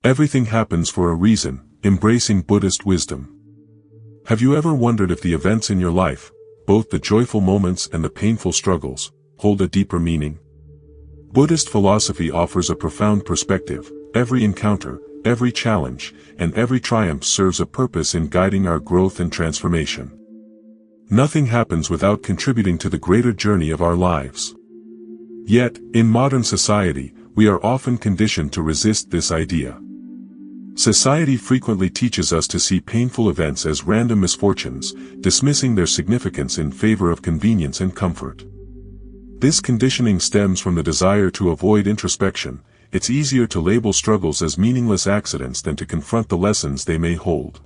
Everything happens for a reason, embracing Buddhist wisdom. Have you ever wondered if the events in your life, both the joyful moments and the painful struggles, hold a deeper meaning? Buddhist philosophy offers a profound perspective. Every encounter, every challenge, and every triumph serves a purpose in guiding our growth and transformation. Nothing happens without contributing to the greater journey of our lives. Yet, in modern society, we are often conditioned to resist this idea. Society frequently teaches us to see painful events as random misfortunes, dismissing their significance in favor of convenience and comfort. This conditioning stems from the desire to avoid introspection. It's easier to label struggles as meaningless accidents than to confront the lessons they may hold.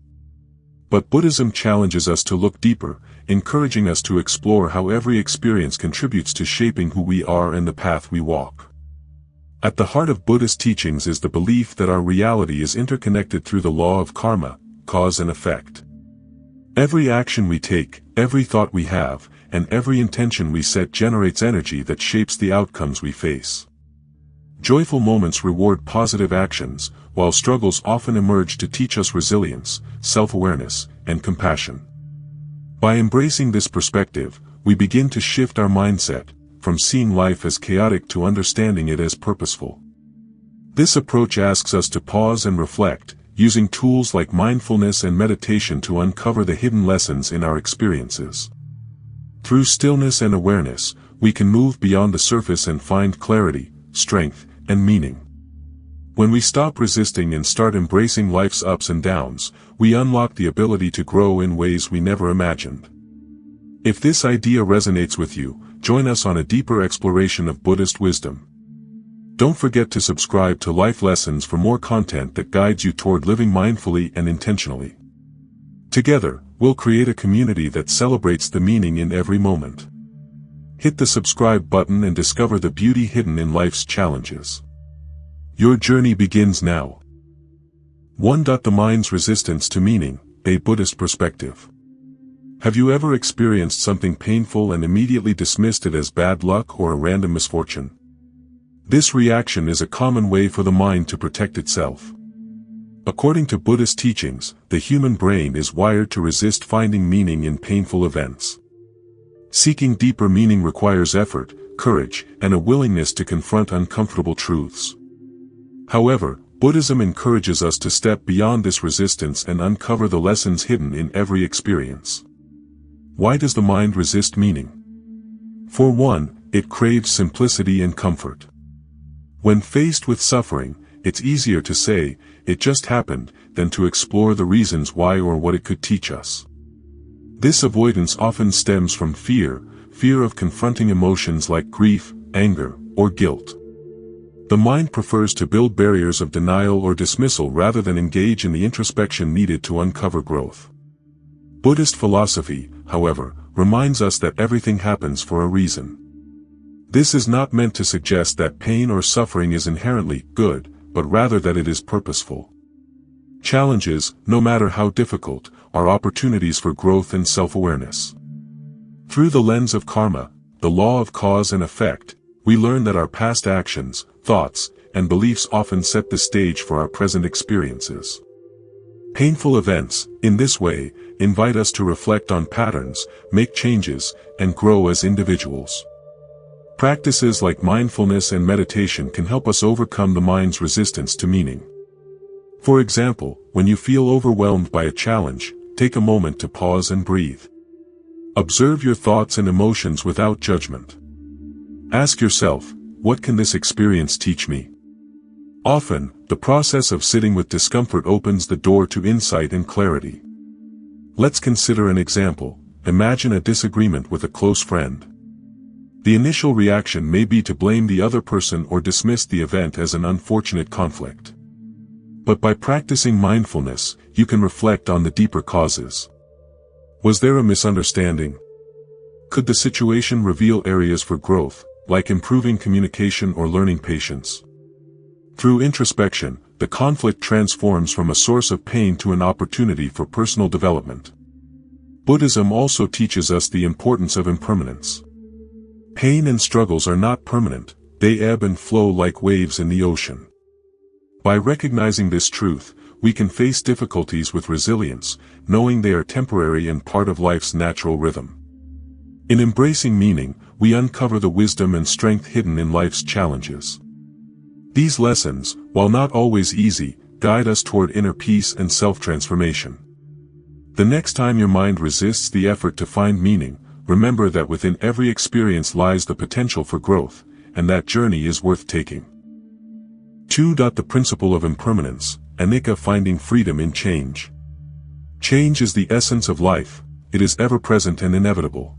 But Buddhism challenges us to look deeper, encouraging us to explore how every experience contributes to shaping who we are and the path we walk. At the heart of Buddhist teachings is the belief that our reality is interconnected through the law of karma, cause and effect. Every action we take, every thought we have, and every intention we set generates energy that shapes the outcomes we face. Joyful moments reward positive actions, while struggles often emerge to teach us resilience, self-awareness, and compassion. By embracing this perspective, we begin to shift our mindset, from seeing life as chaotic to understanding it as purposeful. This approach asks us to pause and reflect, using tools like mindfulness and meditation to uncover the hidden lessons in our experiences. Through stillness and awareness, we can move beyond the surface and find clarity, strength, and meaning. When we stop resisting and start embracing life's ups and downs, we unlock the ability to grow in ways we never imagined. If this idea resonates with you, join us on a deeper exploration of Buddhist wisdom. Don't forget to subscribe to Life Lessons for more content that guides you toward living mindfully and intentionally. Together, we'll create a community that celebrates the meaning in every moment. Hit the subscribe button and discover the beauty hidden in life's challenges. Your journey begins now. 1. The mind's resistance to meaning, a Buddhist perspective. Have you ever experienced something painful and immediately dismissed it as bad luck or a random misfortune? This reaction is a common way for the mind to protect itself. According to Buddhist teachings, the human brain is wired to resist finding meaning in painful events. Seeking deeper meaning requires effort, courage, and a willingness to confront uncomfortable truths. However, Buddhism encourages us to step beyond this resistance and uncover the lessons hidden in every experience. Why does the mind resist meaning? For one, it craves simplicity and comfort. When faced with suffering, it's easier to say, "It just happened," than to explore the reasons why or what it could teach us. This avoidance often stems from fear of confronting emotions like grief, anger, or guilt. The mind prefers to build barriers of denial or dismissal rather than engage in the introspection needed to uncover growth. Buddhist philosophy, however, reminds us that everything happens for a reason. This is not meant to suggest that pain or suffering is inherently good, but rather that it is purposeful. Challenges, no matter how difficult, are opportunities for growth and self-awareness. Through the lens of karma, the law of cause and effect, we learn that our past actions, thoughts, and beliefs often set the stage for our present experiences. Painful events, in this way, invite us to reflect on patterns, make changes, and grow as individuals. Practices like mindfulness and meditation can help us overcome the mind's resistance to meaning. For example, when you feel overwhelmed by a challenge, take a moment to pause and breathe. Observe your thoughts and emotions without judgment. Ask yourself, what can this experience teach me? Often, the process of sitting with discomfort opens the door to insight and clarity. Let's consider an example. Imagine a disagreement with a close friend. The initial reaction may be to blame the other person or dismiss the event as an unfortunate conflict. But by practicing mindfulness, you can reflect on the deeper causes. Was there a misunderstanding? Could the situation reveal areas for growth, like improving communication or learning patience? Through introspection, the conflict transforms from a source of pain to an opportunity for personal development. Buddhism also teaches us the importance of impermanence. Pain and struggles are not permanent, they ebb and flow like waves in the ocean. By recognizing this truth, we can face difficulties with resilience, knowing they are temporary and part of life's natural rhythm. In embracing meaning, we uncover the wisdom and strength hidden in life's challenges. These lessons, while not always easy, guide us toward inner peace and self-transformation. The next time your mind resists the effort to find meaning, remember that within every experience lies the potential for growth, and that journey is worth taking. 2. The Principle of Impermanence, Anicca, finding freedom in change. Change is the essence of life, it is ever-present and inevitable.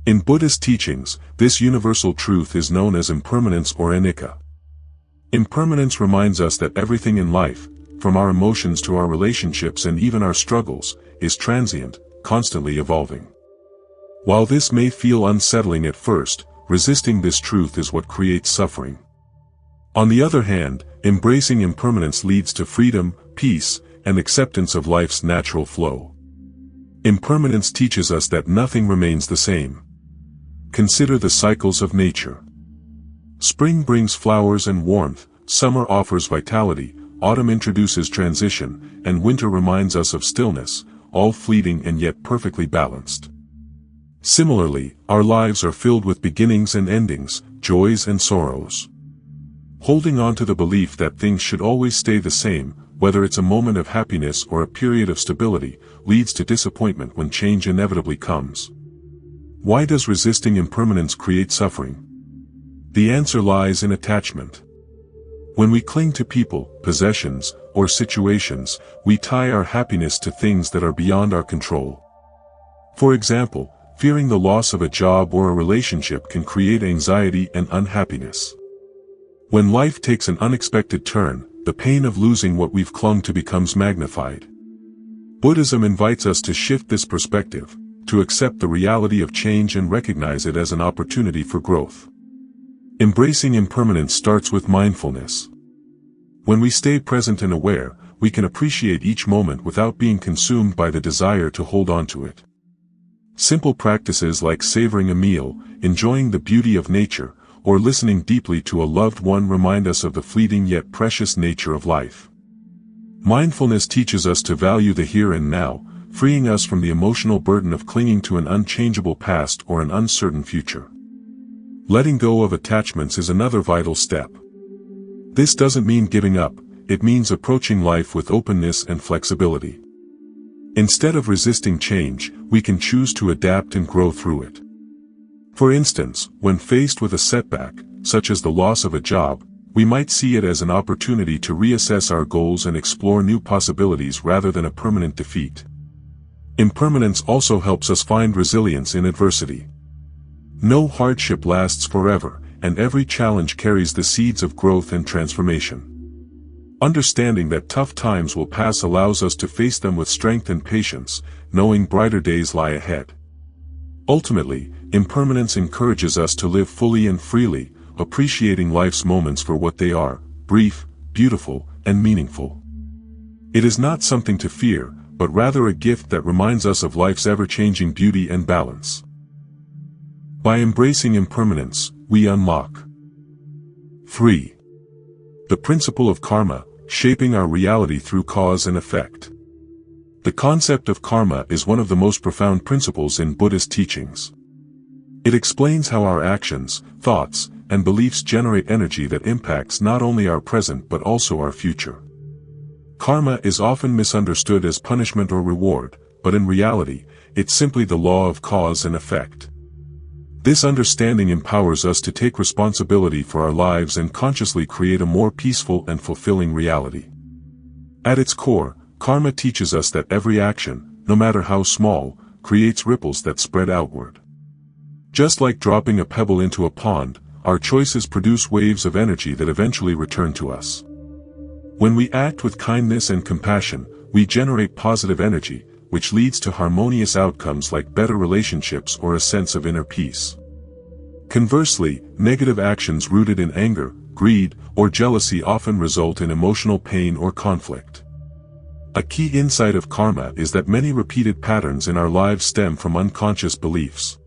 In Buddhist teachings, this universal truth is known as impermanence or anicca. Impermanence reminds us that everything in life, from our emotions to our relationships and even our struggles, is transient, constantly evolving. While this may feel unsettling at first, resisting this truth is what creates suffering. On the other hand, embracing impermanence leads to freedom, peace, and acceptance of life's natural flow. Impermanence teaches us that nothing remains the same. Consider the cycles of nature. Spring brings flowers and warmth, summer offers vitality, autumn introduces transition, and winter reminds us of stillness, all fleeting and yet perfectly balanced. Similarly, our lives are filled with beginnings and endings, joys and sorrows. Holding on to the belief that things should always stay the same, whether it's a moment of happiness or a period of stability, leads to disappointment when change inevitably comes. Why does resisting impermanence create suffering? The answer lies in attachment. When we cling to people, possessions, or situations, we tie our happiness to things that are beyond our control. For example, fearing the loss of a job or a relationship can create anxiety and unhappiness. When life takes an unexpected turn, the pain of losing what we've clung to becomes magnified. Buddhism invites us to shift this perspective, to accept the reality of change and recognize it as an opportunity for growth. Embracing impermanence starts with mindfulness. When we stay present and aware, we can appreciate each moment without being consumed by the desire to hold on to it. Simple practices like savoring a meal, enjoying the beauty of nature, or listening deeply to a loved one remind us of the fleeting yet precious nature of life. Mindfulness teaches us to value the here and now, freeing us from the emotional burden of clinging to an unchangeable past or an uncertain future. Letting go of attachments is another vital step. This doesn't mean giving up, it means approaching life with openness and flexibility. Instead of resisting change, we can choose to adapt and grow through it. For instance, when faced with a setback, such as the loss of a job, we might see it as an opportunity to reassess our goals and explore new possibilities rather than a permanent defeat. Impermanence also helps us find resilience in adversity. No hardship lasts forever, and every challenge carries the seeds of growth and transformation. Understanding that tough times will pass allows us to face them with strength and patience, knowing brighter days lie ahead. Ultimately, impermanence encourages us to live fully and freely, appreciating life's moments for what they are, brief, beautiful, and meaningful. It is not something to fear, but rather a gift that reminds us of life's ever-changing beauty and balance. By embracing impermanence, we unlock 3. The principle of karma, shaping our reality through cause and effect. The concept of karma is one of the most profound principles in Buddhist teachings. It explains how our actions, thoughts, and beliefs generate energy that impacts not only our present but also our future. Karma is often misunderstood as punishment or reward, but in reality, it's simply the law of cause and effect. This understanding empowers us to take responsibility for our lives and consciously create a more peaceful and fulfilling reality. At its core, karma teaches us that every action, no matter how small, creates ripples that spread outward. Just like dropping a pebble into a pond, our choices produce waves of energy that eventually return to us. When we act with kindness and compassion, we generate positive energy, which leads to harmonious outcomes like better relationships or a sense of inner peace. Conversely, negative actions rooted in anger, greed, or jealousy often result in emotional pain or conflict. A key insight of karma is that many repeated patterns in our lives stem from unconscious beliefs.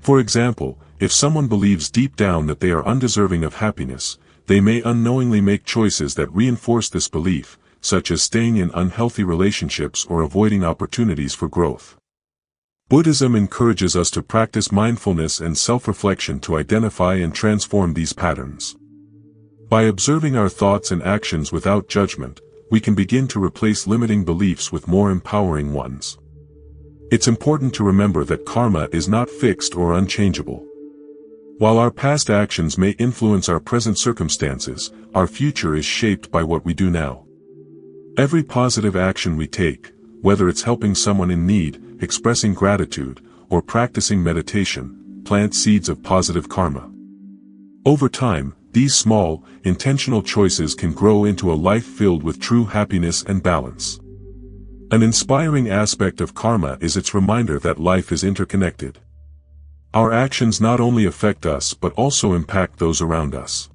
For example, if someone believes deep down that they are undeserving of happiness, they may unknowingly make choices that reinforce this belief, such as staying in unhealthy relationships or avoiding opportunities for growth. Buddhism encourages us to practice mindfulness and self-reflection to identify and transform these patterns. By observing our thoughts and actions without judgment, we can begin to replace limiting beliefs with more empowering ones. It's important to remember that karma is not fixed or unchangeable. While our past actions may influence our present circumstances, our future is shaped by what we do now. Every positive action we take, whether it's helping someone in need, expressing gratitude, or practicing meditation, plants seeds of positive karma. Over time, these small, intentional choices can grow into a life filled with true happiness and balance. An inspiring aspect of karma is its reminder that life is interconnected. Our actions not only affect us but also impact those around us.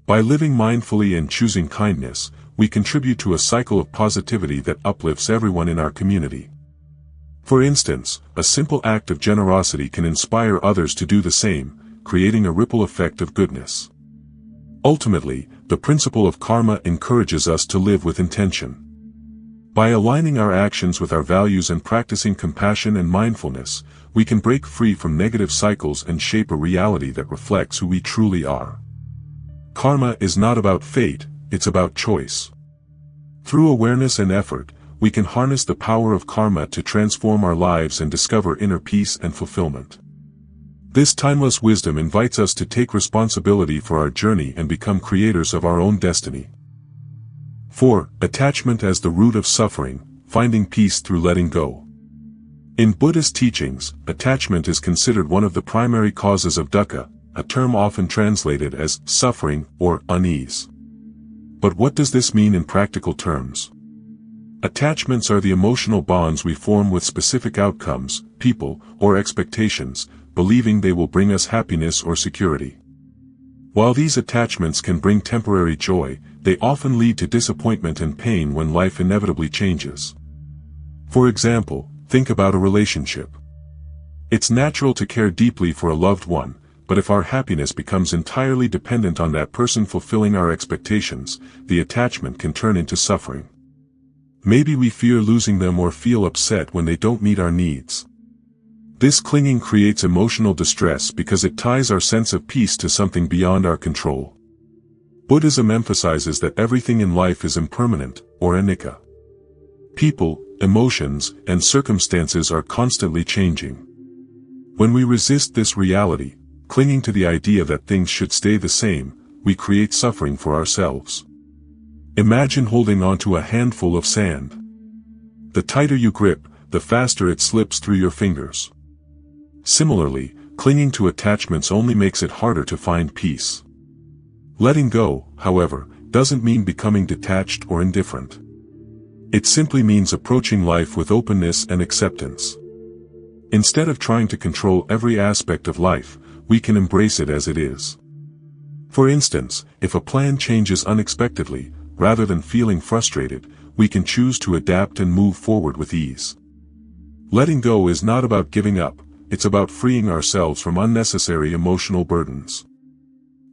By living mindfully and choosing kindness, we contribute to a cycle of positivity that uplifts everyone in our community. For instance, a simple act of generosity can inspire others to do the same, creating a ripple effect of goodness. Ultimately, the principle of karma encourages us to live with intention. By aligning our actions with our values and practicing compassion and mindfulness, we can break free from negative cycles and shape a reality that reflects who we truly are. Karma is not about fate, it's about choice. Through awareness and effort, we can harness the power of karma to transform our lives and discover inner peace and fulfillment. This timeless wisdom invites us to take responsibility for our journey and become creators of our own destiny. 4. Attachment as the root of suffering, finding peace through letting go. In Buddhist teachings, attachment is considered one of the primary causes of dukkha, a term often translated as suffering or unease. But what does this mean in practical terms? Attachments are the emotional bonds we form with specific outcomes, people, or expectations, believing they will bring us happiness or security. While these attachments can bring temporary joy, they often lead to disappointment and pain when life inevitably changes. For example, think about a relationship. It's natural to care deeply for a loved one, but if our happiness becomes entirely dependent on that person fulfilling our expectations, the attachment can turn into suffering. Maybe we fear losing them or feel upset when they don't meet our needs. This clinging creates emotional distress because it ties our sense of peace to something beyond our control. Buddhism emphasizes that everything in life is impermanent, or anicca. People, emotions, and circumstances are constantly changing. When we resist this reality, clinging to the idea that things should stay the same, we create suffering for ourselves. Imagine holding onto a handful of sand. The tighter you grip, the faster it slips through your fingers. Similarly, clinging to attachments only makes it harder to find peace. Letting go, however, doesn't mean becoming detached or indifferent. It simply means approaching life with openness and acceptance. Instead of trying to control every aspect of life, we can embrace it as it is. For instance, if a plan changes unexpectedly, rather than feeling frustrated, we can choose to adapt and move forward with ease. Letting go is not about giving up, it's about freeing ourselves from unnecessary emotional burdens.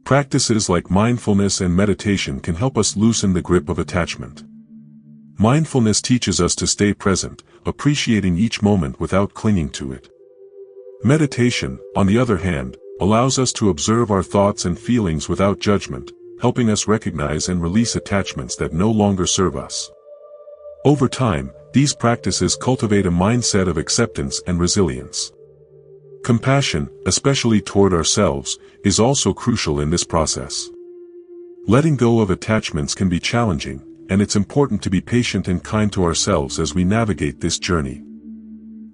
Practices like mindfulness and meditation can help us loosen the grip of attachment. Mindfulness teaches us to stay present, appreciating each moment without clinging to it. Meditation, on the other hand, allows us to observe our thoughts and feelings without judgment, helping us recognize and release attachments that no longer serve us. Over time, these practices cultivate a mindset of acceptance and resilience. Compassion, especially toward ourselves, is also crucial in this process. Letting go of attachments can be challenging, and it's important to be patient and kind to ourselves as we navigate this journey.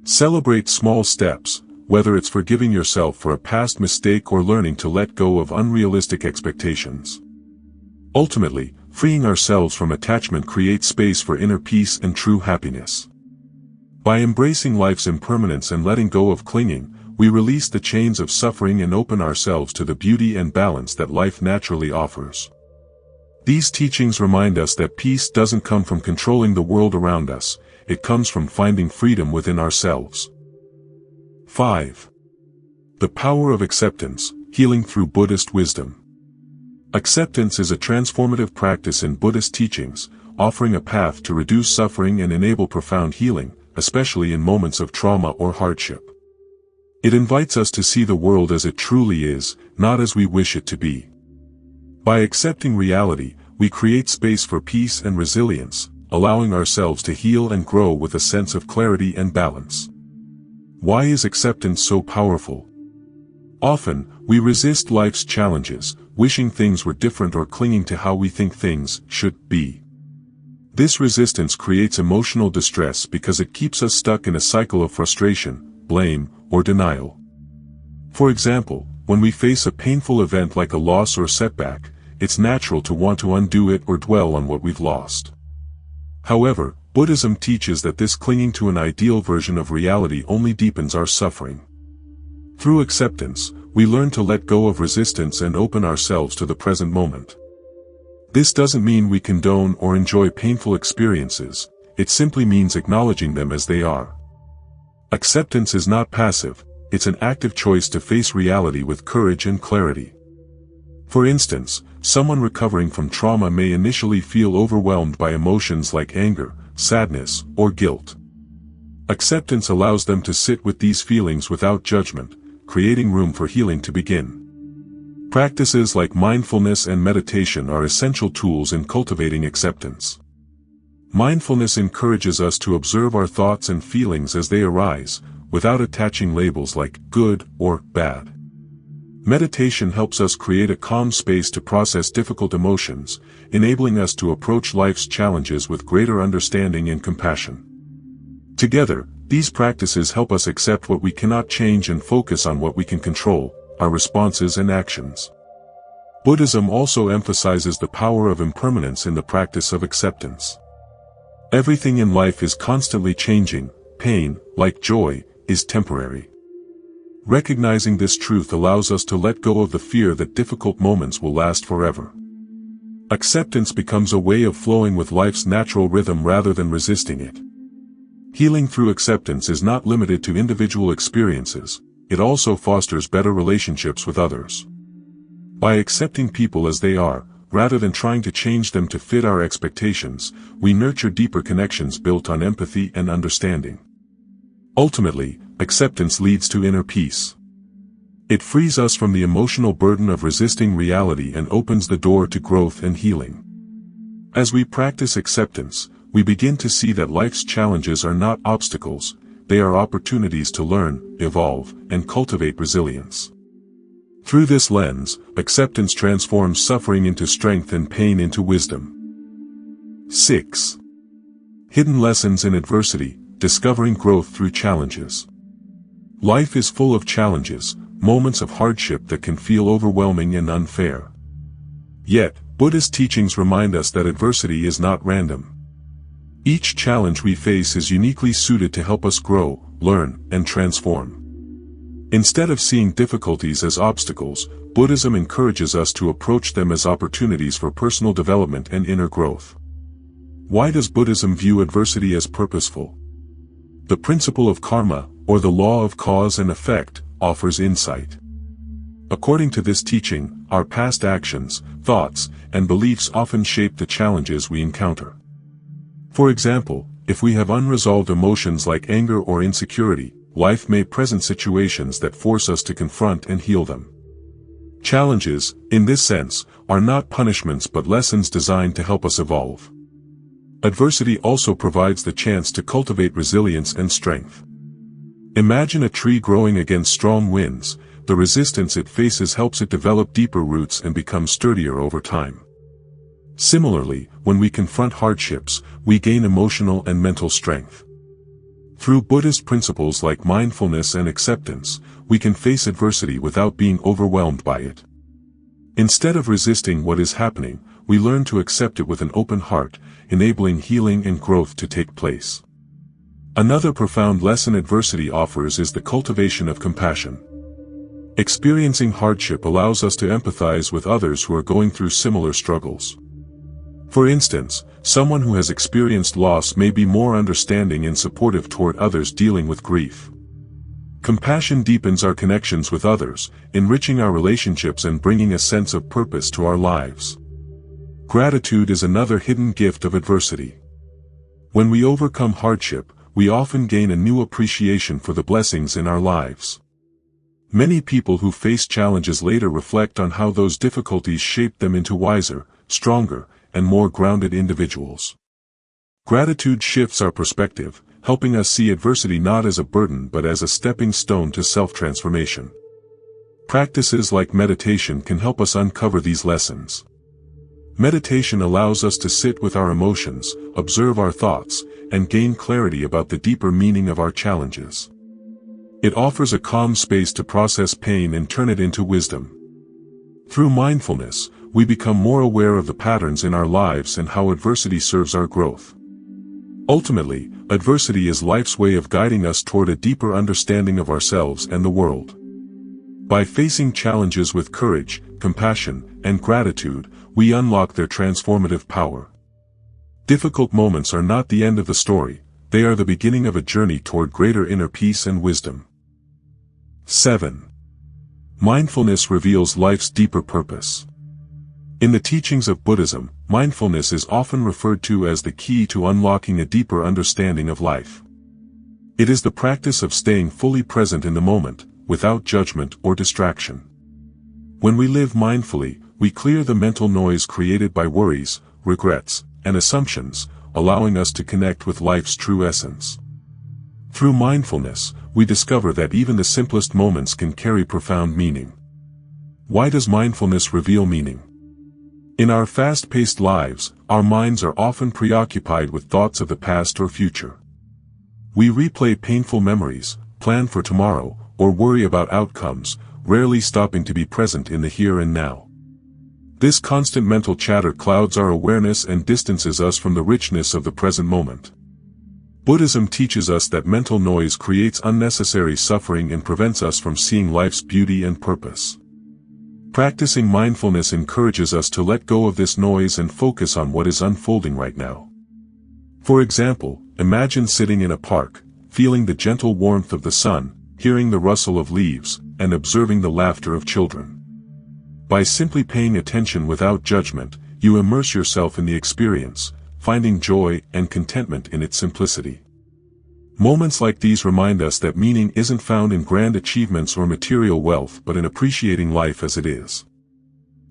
Celebrate small steps, whether it's forgiving yourself for a past mistake or learning to let go of unrealistic expectations. Ultimately, freeing ourselves from attachment creates space for inner peace and true happiness. By embracing life's impermanence and letting go of clinging, we release the chains of suffering and open ourselves to the beauty and balance that life naturally offers. These teachings remind us that peace doesn't come from controlling the world around us, it comes from finding freedom within ourselves. 5. The power of acceptance, healing through Buddhist wisdom. Acceptance is a transformative practice in Buddhist teachings, offering a path to reduce suffering and enable profound healing, especially in moments of trauma or hardship. It invites us to see the world as it truly is, not as we wish it to be. By accepting reality, we create space for peace and resilience, allowing ourselves to heal and grow with a sense of clarity and balance. Why is acceptance so powerful? Often, we resist life's challenges, wishing things were different or clinging to how we think things should be. This resistance creates emotional distress because it keeps us stuck in a cycle of frustration, blame, or denial. For example, when we face a painful event like a loss or setback, it's natural to want to undo it or dwell on what we've lost. However, Buddhism teaches that this clinging to an ideal version of reality only deepens our suffering. Through acceptance, we learn to let go of resistance and open ourselves to the present moment. This doesn't mean we condone or enjoy painful experiences, it simply means acknowledging them as they are. Acceptance is not passive, it's an active choice to face reality with courage and clarity. For instance, someone recovering from trauma may initially feel overwhelmed by emotions like anger, sadness, or guilt. Acceptance allows them to sit with these feelings without judgment, creating room for healing to begin. Practices like mindfulness and meditation are essential tools in cultivating acceptance. Mindfulness encourages us to observe our thoughts and feelings as they arise, without attaching labels like good or bad. Meditation helps us create a calm space to process difficult emotions, enabling us to approach life's challenges with greater understanding and compassion. Together, these practices help us accept what we cannot change and focus on what we can control, our responses and actions. Buddhism also emphasizes the power of impermanence in the practice of acceptance. Everything in life is constantly changing, pain, like joy, is temporary. Recognizing this truth allows us to let go of the fear that difficult moments will last forever. Acceptance becomes a way of flowing with life's natural rhythm rather than resisting it. Healing through acceptance is not limited to individual experiences, it also fosters better relationships with others. By accepting people as they are, rather than trying to change them to fit our expectations, we nurture deeper connections built on empathy and understanding. Ultimately, acceptance leads to inner peace. It frees us from the emotional burden of resisting reality and opens the door to growth and healing. As we practice acceptance, we begin to see that life's challenges are not obstacles, they are opportunities to learn, evolve, and cultivate resilience. Through this lens, acceptance transforms suffering into strength and pain into wisdom. 6. Hidden lessons in adversity, discovering growth through challenges. Life is full of challenges, moments of hardship that can feel overwhelming and unfair. Yet, Buddhist teachings remind us that adversity is not random. Each challenge we face is uniquely suited to help us grow, learn, and transform. Instead of seeing difficulties as obstacles, Buddhism encourages us to approach them as opportunities for personal development and inner growth. Why does Buddhism view adversity as purposeful? The principle of karma, or the law of cause and effect, offers insight. According to this teaching, our past actions, thoughts, and beliefs often shape the challenges we encounter. For example, if we have unresolved emotions like anger or insecurity, life may present situations that force us to confront and heal them. Challenges, in this sense, are not punishments but lessons designed to help us evolve. Adversity also provides the chance to cultivate resilience and strength. Imagine a tree growing against strong winds, the resistance it faces helps it develop deeper roots and become sturdier over time. Similarly, when we confront hardships, we gain emotional and mental strength. Through Buddhist principles like mindfulness and acceptance, we can face adversity without being overwhelmed by it. Instead of resisting what is happening, we learn to accept it with an open heart, enabling healing and growth to take place. Another profound lesson adversity offers is the cultivation of compassion. Experiencing hardship allows us to empathize with others who are going through similar struggles. For instance, someone who has experienced loss may be more understanding and supportive toward others dealing with grief. Compassion deepens our connections with others, enriching our relationships and bringing a sense of purpose to our lives. Gratitude is another hidden gift of adversity. When we overcome hardship, we often gain a new appreciation for the blessings in our lives. Many people who face challenges later reflect on how those difficulties shaped them into wiser, stronger, and more grounded individuals. Gratitude shifts our perspective, helping us see adversity not as a burden but as a stepping stone to self-transformation. Practices like meditation can help us uncover these lessons. Meditation allows us to sit with our emotions, observe our thoughts, and gain clarity about the deeper meaning of our challenges. It offers a calm space to process pain and turn it into wisdom. Through mindfulness, we become more aware of the patterns in our lives and how adversity serves our growth. Ultimately, adversity is life's way of guiding us toward a deeper understanding of ourselves and the world. By facing challenges with courage, compassion, and gratitude, we unlock their transformative power. Difficult moments are not the end of the story, they are the beginning of a journey toward greater inner peace and wisdom. 7. Mindfulness reveals life's deeper purpose. In the teachings of Buddhism, mindfulness is often referred to as the key to unlocking a deeper understanding of life. It is the practice of staying fully present in the moment, without judgment or distraction. When we live mindfully, we clear the mental noise created by worries, regrets, and assumptions, allowing us to connect with life's true essence. Through mindfulness, we discover that even the simplest moments can carry profound meaning. Why does mindfulness reveal meaning? In our fast-paced lives, our minds are often preoccupied with thoughts of the past or future. We replay painful memories, plan for tomorrow, or worry about outcomes, rarely stopping to be present in the here and now. This constant mental chatter clouds our awareness and distances us from the richness of the present moment. Buddhism teaches us that mental noise creates unnecessary suffering and prevents us from seeing life's beauty and purpose. Practicing mindfulness encourages us to let go of this noise and focus on what is unfolding right now. For example, imagine sitting in a park, feeling the gentle warmth of the sun, hearing the rustle of leaves, and observing the laughter of children. By simply paying attention without judgment, you immerse yourself in the experience, finding joy and contentment in its simplicity. Moments like these remind us that meaning isn't found in grand achievements or material wealth but in appreciating life as it is.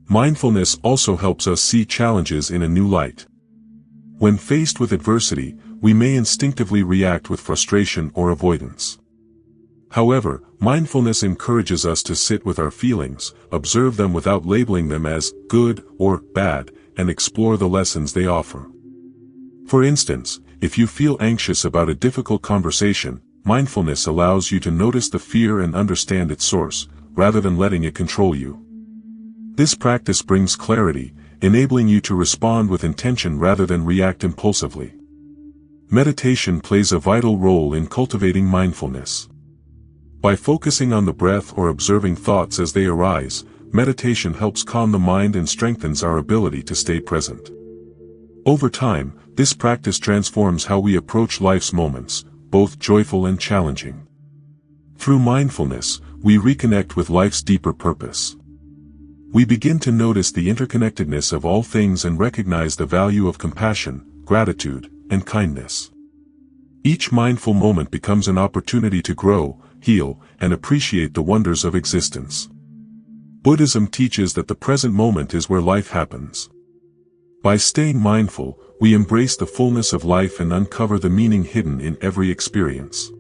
Mindfulness also helps us see challenges in a new light. When faced with adversity, we may instinctively react with frustration or avoidance. However, mindfulness encourages us to sit with our feelings, observe them without labeling them as good or bad, and explore the lessons they offer. For instance, if you feel anxious about a difficult conversation, mindfulness allows you to notice the fear and understand its source, rather than letting it control you. This practice brings clarity, enabling you to respond with intention rather than react impulsively. Meditation plays a vital role in cultivating mindfulness. By focusing on the breath or observing thoughts as they arise, meditation helps calm the mind and strengthens our ability to stay present. Over time, this practice transforms how we approach life's moments, both joyful and challenging. Through mindfulness, we reconnect with life's deeper purpose. We begin to notice the interconnectedness of all things and recognize the value of compassion, gratitude, and kindness. Each mindful moment becomes an opportunity to grow, heal, and appreciate the wonders of existence. Buddhism teaches that the present moment is where life happens. By staying mindful, we embrace the fullness of life and uncover the meaning hidden in every experience.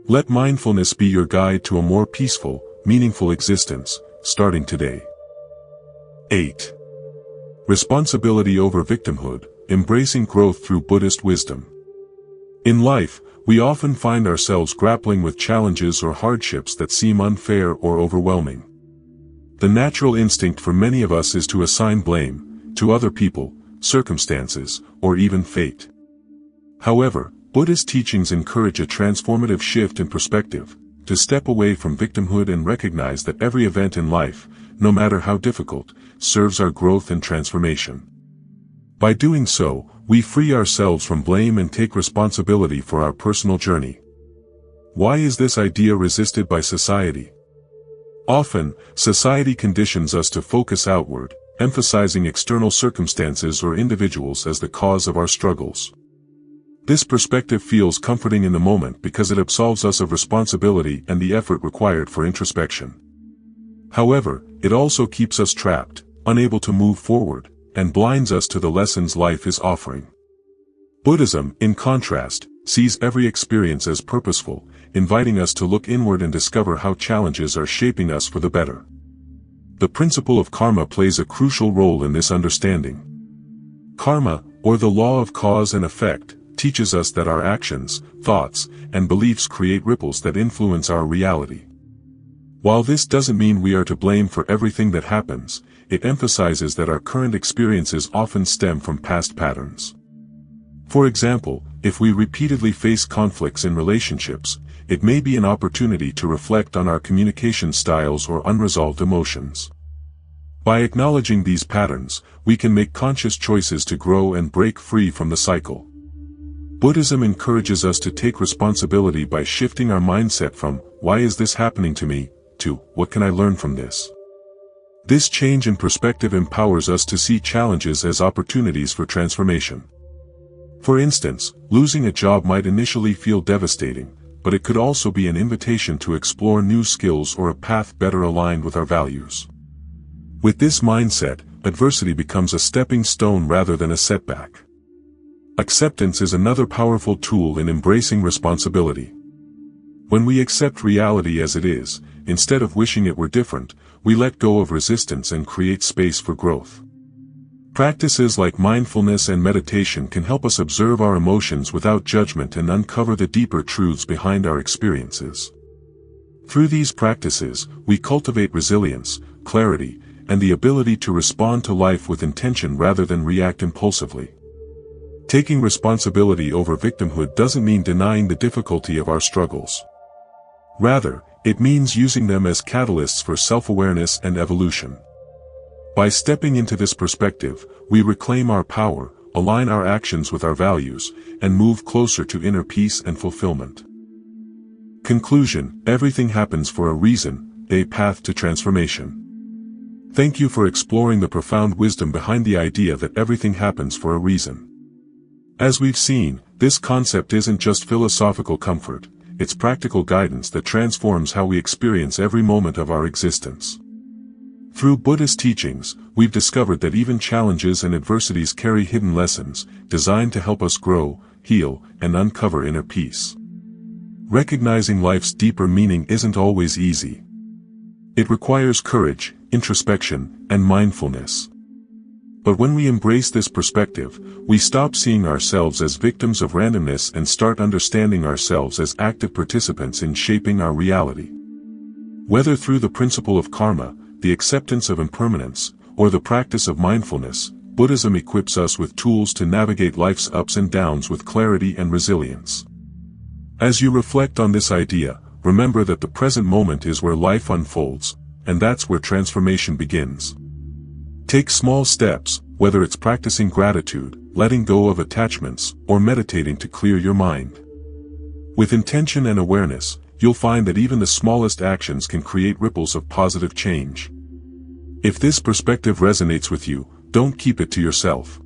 Let mindfulness be your guide to a more peaceful, meaningful existence, starting today. 8. Responsibility over victimhood, embracing growth through Buddhist wisdom. In life, we often find ourselves grappling with challenges or hardships that seem unfair or overwhelming. The natural instinct for many of us is to assign blame to other people, circumstances, or even fate. However, Buddhist teachings encourage a transformative shift in perspective, to step away from victimhood and recognize that every event in life, no matter how difficult, serves our growth and transformation. By doing so, we free ourselves from blame and take responsibility for our personal journey. Why is this idea resisted by society? Often, society conditions us to focus outward, emphasizing external circumstances or individuals as the cause of our struggles. This perspective feels comforting in the moment because it absolves us of responsibility and the effort required for introspection. However, it also keeps us trapped, unable to move forward, and blinds us to the lessons life is offering. Buddhism, in contrast, sees every experience as purposeful, inviting us to look inward and discover how challenges are shaping us for the better. The principle of karma plays a crucial role in this understanding. Karma, or the law of cause and effect, teaches us that our actions, thoughts, and beliefs create ripples that influence our reality. While this doesn't mean we are to blame for everything that happens, it emphasizes that our current experiences often stem from past patterns. For example, if we repeatedly face conflicts in relationships, it may be an opportunity to reflect on our communication styles or unresolved emotions. By acknowledging these patterns, we can make conscious choices to grow and break free from the cycle. Buddhism encourages us to take responsibility by shifting our mindset from, "Why is this happening to me?" to, "What can I learn from this?" This change in perspective empowers us to see challenges as opportunities for transformation. For instance, losing a job might initially feel devastating, but it could also be an invitation to explore new skills or a path better aligned with our values. With this mindset, adversity becomes a stepping stone rather than a setback. Acceptance is another powerful tool in embracing responsibility. When we accept reality as it is, instead of wishing it were different, we let go of resistance and create space for growth. Practices like mindfulness and meditation can help us observe our emotions without judgment and uncover the deeper truths behind our experiences. Through these practices, we cultivate resilience, clarity, and the ability to respond to life with intention rather than react impulsively. Taking responsibility over victimhood doesn't mean denying the difficulty of our struggles. Rather, it means using them as catalysts for self-awareness and evolution. By stepping into this perspective, we reclaim our power, align our actions with our values, and move closer to inner peace and fulfillment. Conclusion: everything happens for a reason, a path to transformation. Thank you for exploring the profound wisdom behind the idea that everything happens for a reason. As we've seen, this concept isn't just philosophical comfort, it's practical guidance that transforms how we experience every moment of our existence. Through Buddhist teachings, we've discovered that even challenges and adversities carry hidden lessons, designed to help us grow, heal, and uncover inner peace. Recognizing life's deeper meaning isn't always easy. It requires courage, introspection, and mindfulness. But when we embrace this perspective, we stop seeing ourselves as victims of randomness and start understanding ourselves as active participants in shaping our reality. Whether through the principle of karma, the acceptance of impermanence, or the practice of mindfulness, Buddhism equips us with tools to navigate life's ups and downs with clarity and resilience. As you reflect on this idea, remember that the present moment is where life unfolds, and that's where transformation begins. Take small steps, whether it's practicing gratitude, letting go of attachments, or meditating to clear your mind. With intention and awareness, you'll find that even the smallest actions can create ripples of positive change. If this perspective resonates with you, don't keep it to yourself.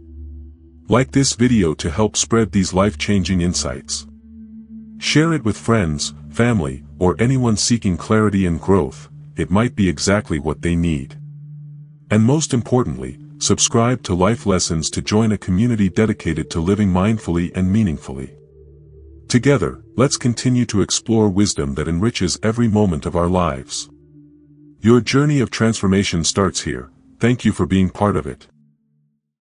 Like this video to help spread these life-changing insights. Share it with friends, family, or anyone seeking clarity and growth. It might be exactly what they need. And most importantly, subscribe to Life Lessons to join a community dedicated to living mindfully and meaningfully. Together, let's continue to explore wisdom that enriches every moment of our lives. Your journey of transformation starts here. Thank you for being part of it.